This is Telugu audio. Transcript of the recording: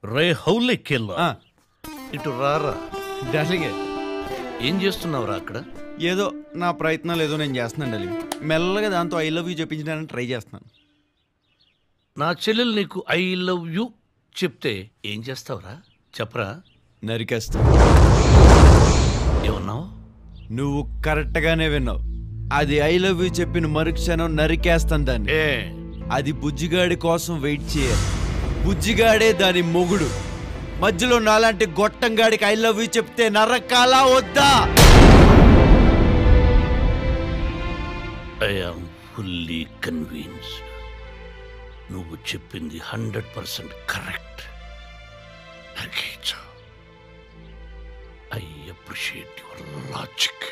రే హౌలీ కిల్లర్, ఇటు రారా. డార్లింగే, ఏం చేస్తున్నావురా అక్కడ? ఏదో నా ప్రయత్నాలు ఏదో నేను చేస్తున్నాను డార్లింగ్. మెల్లగా దాంతో ఐ లవ్ యూ చెప్పించడానికి ట్రై చేస్తున్నాను. నా చెల్లెలు నీకు ఐ లవ్ యూ చెప్తే ఏం చేస్తావురా? చెప్పరా. నరికేస్తా. ఏమన్నావు? నువ్వు కరెక్ట్గానే విన్నావు. అది ఐ లవ్ యూ చెప్పిన మరుక్షణం నరికేస్తాను దాన్ని. అది బుజ్జిగాడి కోసం వెయిట్ చేయాలి. బుజ్జిగాడే దాని మొగుడు. మధ్యలో నాలాంటి గొట్టంగాడికి ఐ లవ్ యూ చెప్తే నరకాలా వద్దా? I am fully convinced. నువ్వు చెప్పింది 100% correct. I appreciate your logic.